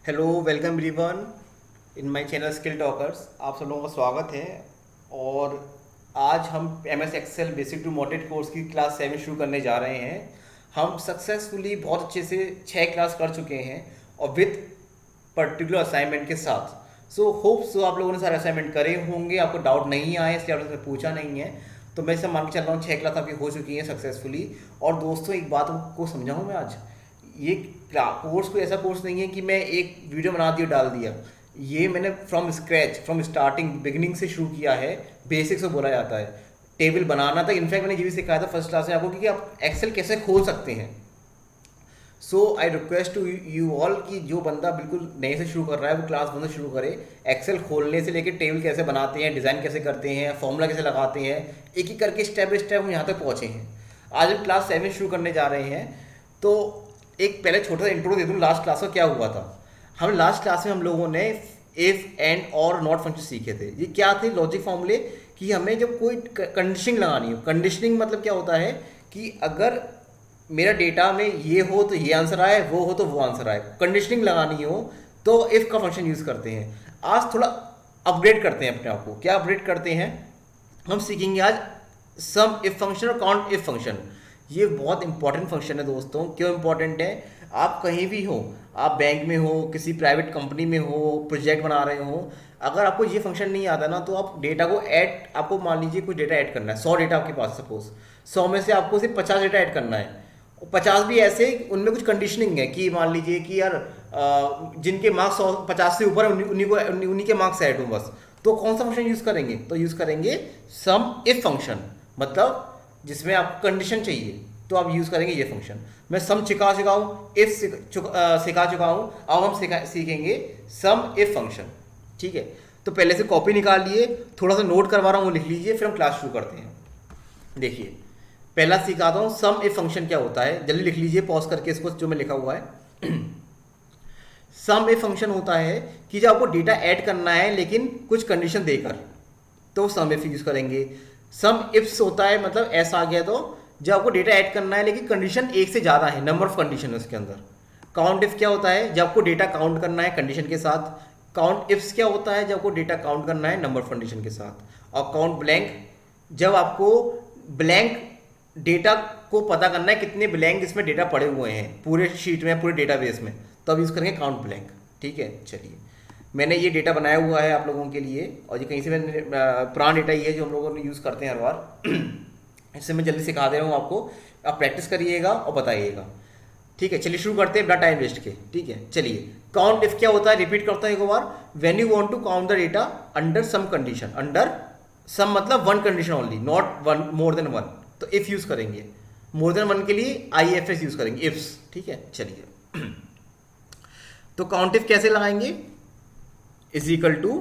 Hello welcome everyone in my channel Skill Talkers. आप सब लोगों का स्वागत है। और आज हम M S Excel basic to moderate course की क्लास 7 शुरू करने जा रहे हैं। हम सक्सेसफुली बहुत अच्छे से 6 क्लास कर चुके हैं और विथ पर्टिकुलर असाइनमेंट के साथ। सो होप सो आप लोगों ने सारे असाइनमेंट करे होंगे, आपको डाउट नहीं आए इसलिए आपने पूछा नहीं है। तो मैं इसे मान के चल रहा हूँ 6 क्लास आपकी हो चुकी हैं सक्सेसफुली। और दोस्तों एक बात को समझाऊँ मैं आज, ये कोर्स कोई ऐसा कोर्स नहीं है कि मैं एक वीडियो बना दिया डाल दिया। ये मैंने from scratch from starting beginning से शुरू किया है। बेसिक से बोला जाता है, टेबल बनाना था। इनफैक्ट मैंने ये भी सिखाया था फर्स्ट क्लास में आपको कि आप एक्सेल कैसे खोल सकते हैं। So I request to you all कि जो बंदा बिल्कुल नए से शुरू कर रहा है वो क्लास 1 से शुरू करे। एक्सेल खोलने से लेकर टेबल कैसे बनाते हैं, डिज़ाइन कैसे करते हैं, फॉर्मूला कैसे लगाते हैं, एक एक करके स्टेप बाई स्टेप हम यहाँ तक पहुँचे हैं। आज हम क्लास 7 शुरू करने जा रहे हैं। तो एक पहले छोटा सा इंट्रो दे दूँ लास्ट क्लास का क्या हुआ था। हम लास्ट क्लास में हम लोगों ने इफ एंड और नॉट फंक्शन सीखे थे। ये क्या थे? लॉजिक फॉर्मूले कि हमें जब कोई कंडीशनिंग लगानी हो। कंडीशनिंग मतलब क्या होता है कि अगर मेरा डेटा में ये हो तो ये आंसर आए, वो हो तो वो आंसर आए। कंडीशनिंग लगानी हो तो इफ का फंक्शन यूज करते हैं। आज थोड़ा अपग्रेड करते हैं अपने आप को। क्या अपग्रेड करते हैं? हम सीखेंगे आज सम इफ फंक्शन और काउंट इफ फंक्शन। ये बहुत इंपॉर्टेंट फंक्शन है दोस्तों। क्यों इंपॉर्टेंट है? आप कहीं भी हो, आप बैंक में हो, किसी प्राइवेट कंपनी में हो, प्रोजेक्ट बना रहे हो, अगर आपको ये फंक्शन नहीं आता ना तो आप डेटा को ऐड, आपको मान लीजिए कुछ डेटा ऐड करना है, 100 डेटा आपके पास, सपोज 100 में से आपको सिर्फ 50 डेटा ऐड करना है। 50 भी ऐसे उनमें कुछ कंडीशनिंग है कि मान लीजिए कि यार जिनके मार्क्स 50 से ऊपर है उन्हीं के मार्क्स ऐड हो बस। तो कौन सा फंक्शन यूज करेंगे? तो यूज करेंगे सम इफ फंक्शन। मतलब जिसमें आपको कंडीशन चाहिए तो आप यूज करेंगे ये फंक्शन। मैं सम सिखा चुका हूँ, इफ सिखा चुका हूँ। अब हम सीखेंगे सम इफ फंक्शन। ठीक है, तो पहले से कॉपी निकाल लिए, थोड़ा सा नोट करवा रहा हूँ वो लिख लीजिए, फिर हम क्लास शुरू करते हैं। देखिए पहला सिखाता हूँ सम इफ फंक्शन क्या होता है। जल्दी लिख लीजिए पॉज करके इसको जो मैं लिखा हुआ है। सम इफ फंक्शन होता है कि जब आपको डेटा ऐड करना है लेकिन कुछ कंडीशन देकर, तो सम इफ यूज करेंगे। सम इफ्स होता है मतलब ऐसा आ गया तो जब आपको डेटा ऐड करना है लेकिन कंडीशन एक से ज़्यादा है, नंबर ऑफ कंडीशन है उसके अंदर। काउंट इफ क्या होता है? जब आपको डेटा काउंट करना है कंडीशन के साथ। काउंट इफ्स क्या होता है? जब आपको डेटा काउंट करना है नंबर ऑफ कंडीशन के साथ। और काउंट ब्लैंक जब आपको ब्लैंक डेटा को पता करना है कितने ब्लैंक इसमें डेटा पड़े हुए हैं पूरे शीट में, पूरे डेटाबेस में, तब यूज़ करेंगे काउंट ब्लैंक। ठीक है, चलिए मैंने ये डेटा बनाया हुआ है आप लोगों के लिए, और ये कहीं से मैंने पुराना डेटा ही है जो हम लोगों ने यूज़ करते हैं हर बार। इससे मैं जल्दी सिखा दे रहा हूँ आपको, आप प्रैक्टिस करिएगा और बताइएगा। ठीक है, चलिए शुरू करते हैं बिना टाइम वेस्ट के। ठीक है, चलिए काउंट इफ क्या होता है, रिपीट करता हूँ एक बार। When you want to count the data under some condition, under some मतलब one condition only, not one more than one, तो इफ यूज करेंगे। मोर देन वन के लिए आई एफ एस यूज करेंगे, इफ्स। ठीक है, चलिए तो काउंट इफ कैसे लगाएंगे? इज इक्वल टू,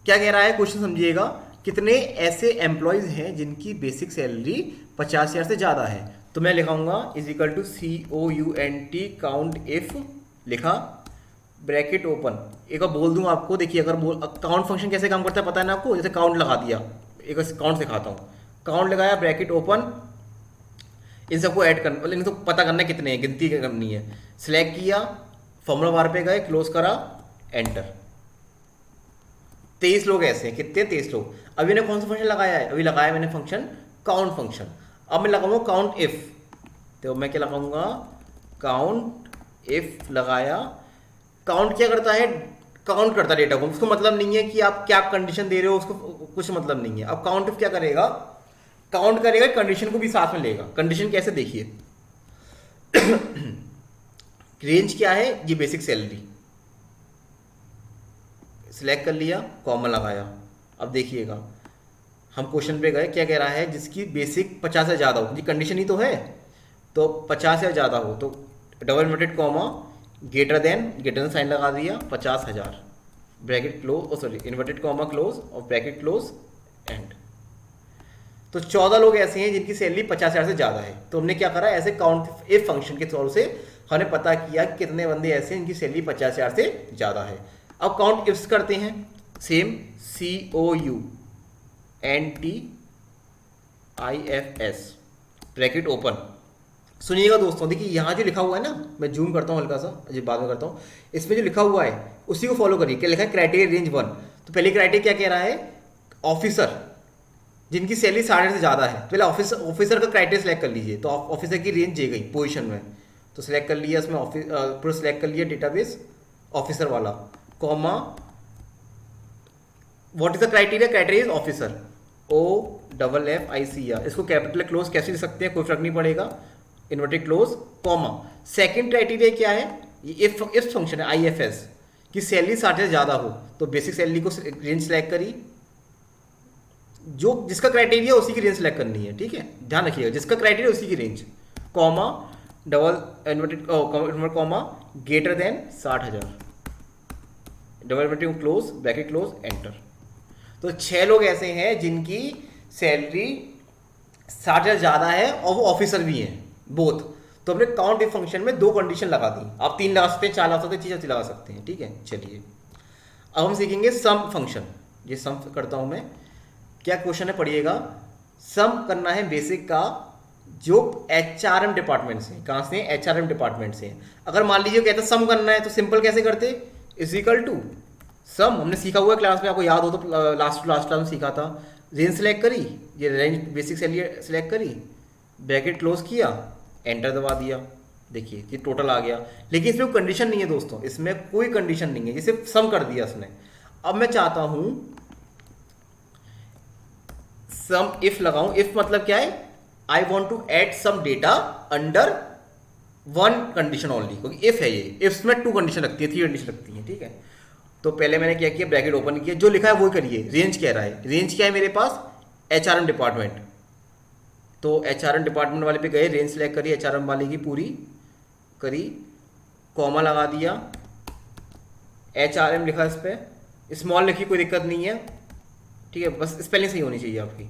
क्या कह रहा है क्वेश्चन समझिएगा, कितने ऐसे एम्प्लॉयज हैं जिनकी बेसिक सैलरी 50,000 से ज़्यादा है। तो मैं लिखाऊंगा is equal to COUNT count if, लिखा ब्रैकेट ओपन। एक बार बोल दूं आपको, देखिए अगर काउंट फंक्शन कैसे काम करता है पता है ना आपको? जैसे काउंट लगा दिया, एक काउंट सिखाता हूँ। काउंट लगाया, ब्रैकेट ओपन, इन सबको ऐड करना, मतलब इनको पता करना है कितने हैं, गिनती करनी है। सिलेक्ट किया, फॉर्मूला बार पे गए, क्लोज करा, एंटर। 23 लोग ऐसे हैं। कितने? 23 लोग। अभी ने कौन सा फंक्शन लगाया है? अभी लगाया मैंने फंक्शन काउंट फंक्शन। अब मैं लगाऊंगा काउंट इफ। तो मैं क्या लगाऊंगा? काउंट इफ लगाया। काउंट क्या करता है? काउंट करता है डेटा को। उसको मतलब नहीं है कि आप क्या कंडीशन दे रहे हो, उसको कुछ मतलब नहीं है। अब काउंट इफ क्या करेगा? काउंट करेगा, कंडीशन को भी साथ में लेगा। कंडीशन कैसे? देखिए रेंज क्या है? ये बेसिक सैलरी। सिलेक्ट कर लिया, कॉमा लगाया। अब देखिएगा हम क्वेश्चन पे गए, क्या कह रहा है? जिसकी बेसिक 50 से ज़्यादा हो, ये कंडीशन ही तो है। तो 50 से ज़्यादा हो तो double inverted comma, greater than sign लगा दिया, 50,000, bracket close, sorry inverted comma close और ब्रैकेट क्लोज, एंड। तो 14 लोग ऐसे हैं जिनकी सैलरी 50,000 से ज़्यादा है। तो हमने क्या करा? ऐसे काउंट इफ फंक्शन के थ्रू से हमने पता किया कि कितने बंदे ऐसे हैं जिनकी सैलरी 50,000 से ज़्यादा है। अब काउंट इफ्स करते हैं, same COUNT IFS, bracket open, सुनिएगा दोस्तों, देखिए यहाँ जो लिखा हुआ है ना, मैं जूम करता हूँ हल्का सा, अभी बाद में करता हूँ। इसमें जो लिखा हुआ है उसी को फॉलो करिए। क्या लिखा है? Criteria range 1। तो पहले क्राइटेरिया क्या कह रहा है? ऑफिसर जिनकी सैलरी 60,000 से ज़्यादा है। पहले ऑफिसर का क्राइटेरिया सेलेक्ट कर लीजिए। तो ऑफिसर की रेंज दी गई पोजीशन में, तो सेलेक्ट कर लिया इसमें पूरा सेलेक्ट कर लिया डेटाबेस ऑफिसर वाला, comma what is the criteria? Criteria is officer, OFFICR। इसको कैपिटल क्लोज कैसे लिख सकते हैं, कोई फर्क नहीं पड़ेगा, inverted close, comma. Second criteria क्या है? इफ फंक्शन है IFS की सैलरी 60 से ज़्यादा हो, तो बेसिक सैलरी को रेंज सेलेक्ट करी, जो जिसका क्राइटेरिया उसी की रेंज सेलेक्ट करनी है, ठीक है, ध्यान रखिएगा, जिसका क्राइटेरिया उसी की range, comma double inverted comma greater then 60,000, double inverted close bracket close enter. तो 6 लोग ऐसे हैं जिनकी सैलरी 60,000 ज़्यादा है और वो ऑफिसर भी हैं बोथ। तो हमने काउंट इफ फंक्शन में 2 कंडीशन लगा दी। आप 3 लगा सकते हैं, 4 लगा सकते हैं, 6 लगा सकते हैं, ठीक है। चलिए अब हम सीखेंगे सम फंक्शन। ये सम करता हूँ मैं। क्या क्वेश्चन है पढ़िएगा। सम करना है बेसिक का जो HRM डिपार्टमेंट से। कहाँ से? HRM डिपार्टमेंट से। अगर मान लीजिए कहते सम करना है तो सिंपल कैसे करते? इज इक्वल टू सम, हमने सीखा हुआ है क्लास में, आपको याद हो तो लास्ट क्लास में सीखा था। रेंज सेलेक्ट करी, ये रेंज बेसिक सेलेक्ट करी, ब्रैकेट क्लोज किया, एंटर दबा दिया, देखिए ये टोटल आ गया। लेकिन इसमें कोई कंडीशन नहीं है दोस्तों, इसमें कोई कंडीशन नहीं है, ये सिर्फ सम कर दिया इसने। अब मैं चाहता हूं सम इफ लगाऊं। इफ मतलब क्या है? I want to add some data under 1 condition only, क्योंकि इफ है ये, इफ में 2 कंडीशन लगती है, 3 कंडीशन लगती है, ठीक है। तो पहले मैंने क्या किया, ब्रैकेट ओपन किया, जो लिखा है वो करिए। रेंज कह रहा है, रेंज क्या है मेरे पास? HRM department. तो HRM डिपार्टमेंट वाले पे गए, रेंज सेलेक्ट करी, HRM वाले की पूरी करी, कॉमा लगा दिया, HRM लिखा इस पर, स्मॉल लिखी, कोई दिक्कत नहीं है, ठीक है, बस स्पेलिंग सही होनी चाहिए आपकी,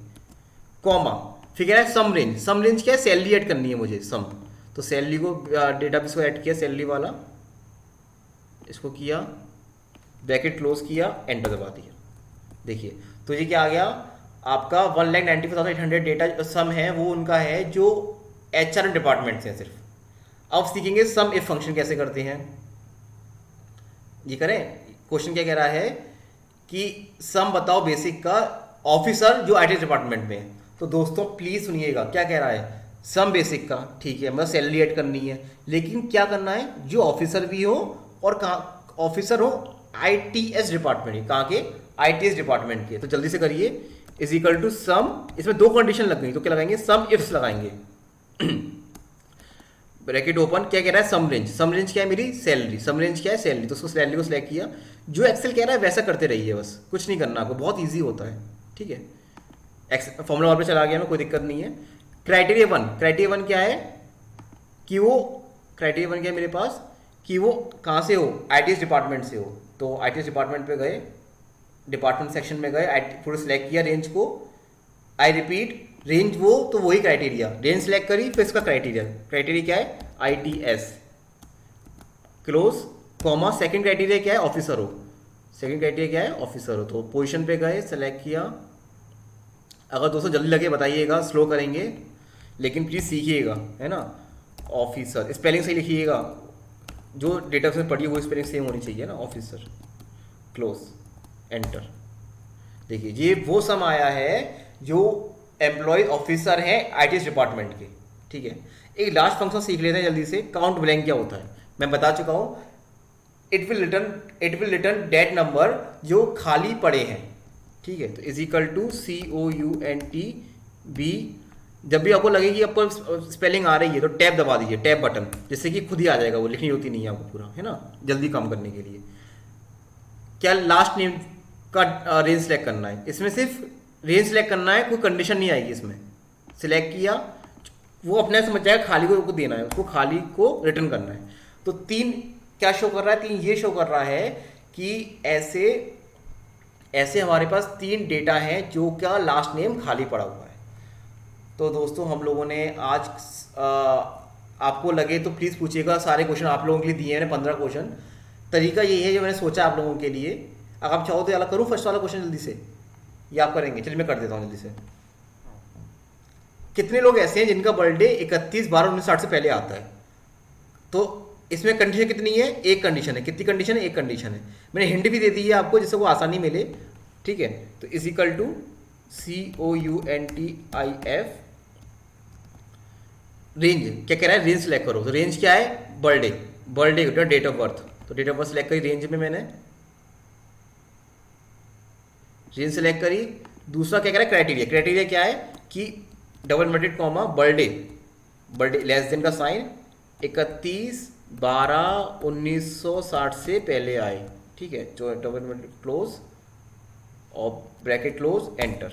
कॉमा। फिर कह रहा है सम रेंज। सम रेंज क्या है? सैलरी ऐड करनी है मुझे, सम। तो सैलरी को डेटाबेस को ऐड किया, सैलरी वाला, इसको किया, ब्रैकेट क्लोज किया, एंटर दबा दिया। देखिए तो ये क्या आ गया आपका 1,95,800 डेटा सम है, वो उनका है जो HRM डिपार्टमेंट से है सिर्फ। अब सीखेंगे सम इफ फंक्शन कैसे करते हैं। ये करें। क्वेश्चन क्या कह रहा है कि सम बताओ बेसिक का ऑफिसर जो IT डिपार्टमेंट में है। तो दोस्तों प्लीज सुनिएगा, क्या कह रहा है? सम बेसिक का, ठीक है, मतलब सैलरी ऐड करनी है, लेकिन क्या करना है? जो ऑफिसर भी हो और कहाँ ऑफिसर हो, ITS डिपार्टमेंट, कहाँ के? ITS डिपार्टमेंट के। तो जल्दी से करिए, इज इक्वल टू सम, इसमें 2 कंडीशन लग गई, तो क्या लगाएंगे? सम इफ्स लगाएंगे। ब्रैकेट ओपन, क्या कह रहा है? सम रेंज। सम रेंज क्या है? मेरी सैलरी। सम रेंज क्या है? सैलरी। तो उसको सैलरी को सिलेक्ट किया, जो एक्सेल कह रहा है वैसा करते रहिए, बस कुछ नहीं करना आपको, बहुत ईजी होता है, ठीक है। फॉर्मूला वन पे चला गया मैं, कोई दिक्कत नहीं है। क्राइटेरिया 1, क्राइटेरिया 1 क्या है कि वो, क्राइटेरिया 1 क्या है मेरे पास कि वो कहाँ से हो? ITS डिपार्टमेंट से हो। तो ITS डिपार्टमेंट पे गए, डिपार्टमेंट सेक्शन में गए, पूरा सिलेक्ट किया रेंज को, आई रिपीट रेंज वो, तो वही क्राइटेरिया, रेंज सेलेक्ट करी, फिर इसका क्राइटेरिया, क्राइटेरिया क्या है? ITS close, comma, second criteria क्या है? ऑफिसर हो। सेकंड क्राइटेरिया क्या है? ऑफिसर हो। तो पोजीशन पे गए, सेलेक्ट किया। अगर दोस्तों जल्दी लगे बताइएगा, स्लो करेंगे, लेकिन प्लीज़ सीखिएगा, है ना। ऑफिसर, स्पेलिंग सही लिखिएगा, जो डेटा से पढ़ी वो स्पेलिंग सेम होनी चाहिए ना। Officer, close, enter. देखिए ये वो सम आया है जो एम्प्लॉय ऑफिसर है ITS डिपार्टमेंट के, ठीक है। एक लास्ट फंक्शन सीख लेते हैं जल्दी से। काउंट ब्लैंक क्या होता है मैं बता चुका हूँ। It will return date number जो खाली पड़े हैं, ठीक है। तो इज इक्वल टू COUNTB। जब भी आपको लगे कि आपको स्पेलिंग आ रही है तो टैब दबा दीजिए, टैब बटन, जिससे कि खुद ही आ जाएगा, वो लिखनी होती नहीं है आपको पूरा, है ना, जल्दी काम करने के लिए। क्या लास्ट नेम का रेंज सेलेक्ट करना है, इसमें सिर्फ रेंज सेलेक्ट करना है, कोई कंडीशन नहीं आएगी इसमें। सिलेक्ट किया, वो अपने समझ जाएगा, खाली को देना है, उसको खाली को रिटर्न करना है। तो 3 क्या शो कर रहा है? 3 ये शो कर रहा है कि ऐसे हमारे पास 3 डेटा हैं जो क्या लास्ट नेम खाली पड़ा हुआ है। तो दोस्तों हम लोगों ने आज आपको लगे तो प्लीज़ पूछिएगा, सारे क्वेश्चन आप लोगों के लिए दिए हैं 15 क्वेश्चन। तरीका यही है जो मैंने सोचा आप लोगों के लिए। अगर आप चाहो तो यार करूँ फर्स्ट वाला क्वेश्चन जल्दी से, या आप करेंगे? चलिए मैं कर देता हूँ जल्दी से। कितने लोग ऐसे हैं जिनका बर्थडे 31/12/1960 से पहले आता है? तो इसमें कंडीशन कितनी है? एक कंडीशन है। कितनी कंडीशन है? एक कंडीशन है। मैंने हिंट भी दे दी है आपको जिससे वो आसानी मिले, ठीक है। तो is equal to COUNTIF range. क्या कह रहा है? रेंज सेलेक्ट करो। तो रेंज क्या है? Birthday, birthday date of birth. तो डेट ऑफ बर्थ सेलेक्ट करी रेंज में, मैंने रेंज सेलेक्ट करी। दूसरा क्या कह रहा है? क्राइटेरिया। क्राइटेरिया क्या है कि double inverted comma birthday, birthday less than का साइन 31/12/1960 से पहले आए, ठीक है। जो डबल इन्वर्टेड क्लोज और ब्रैकेट क्लोज एंटर।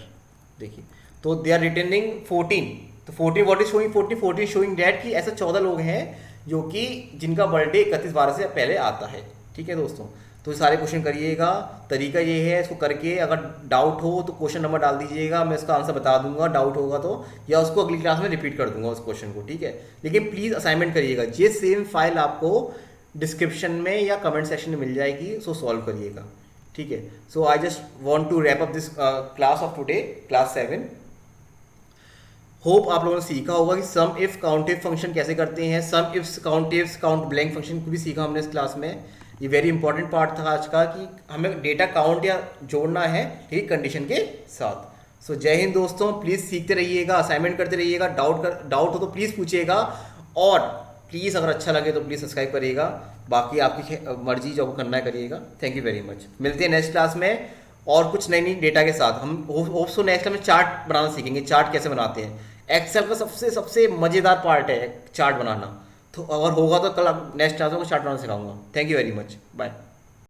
देखिए तो दे आर रिटर्निंग 14। तो 14 what is showing? 14 showing that कि ऐसे 14 लोग हैं जो कि जिनका बर्थडे 31/12 से पहले आता है, ठीक है दोस्तों। तो सारे क्वेश्चन करिएगा। तरीका ये है, इसको करके अगर डाउट हो तो क्वेश्चन नंबर डाल दीजिएगा, मैं इसका आंसर बता दूंगा डाउट होगा तो, या उसको अगली क्लास में रिपीट कर दूंगा उस क्वेश्चन को, ठीक है। लेकिन प्लीज़ असाइनमेंट करिएगा। ये सेम फाइल आपको डिस्क्रिप्शन में या कमेंट सेक्शन में मिल जाएगी, सो सॉल्व करिएगा, ठीक है। So I just want to wrap up this class of today, class 7। Hope आप लोगों ने सीखा होगा कि sum if count if function कैसे करते हैं। Sum ifs, count ifs, count blank function को भी सीखा हमने इस क्लास में। ये वेरी इंपॉर्टेंट पार्ट था आज का कि हमें डेटा काउंट या जोड़ना है, ठीक, कंडीशन के साथ। सो जय हिंद दोस्तों, प्लीज़ सीखते रहिएगा, असाइनमेंट करते रहिएगा। डाउट हो तो प्लीज़ पूछिएगा, और प्लीज़ अगर अच्छा लगे तो प्लीज़ सब्सक्राइब करिएगा। बाकी आपकी मर्जी, जो करना है करिएगा। Thank you very much. मिलते हैं नेक्स्ट क्लास में और कुछ नई नई डेटा के साथ। हम होप्सो नेक्स्ट टाइम में चार्ट बनाना सीखेंगे। चार्ट कैसे बनाते हैं, एक्सेल का सबसे सबसे मज़ेदार पार्ट है चार्ट बनाना। तो अगर होगा तो कल नेक्स्ट क्लास में चार्ट बनाना सिखाऊंगा। Thank you very much, bye.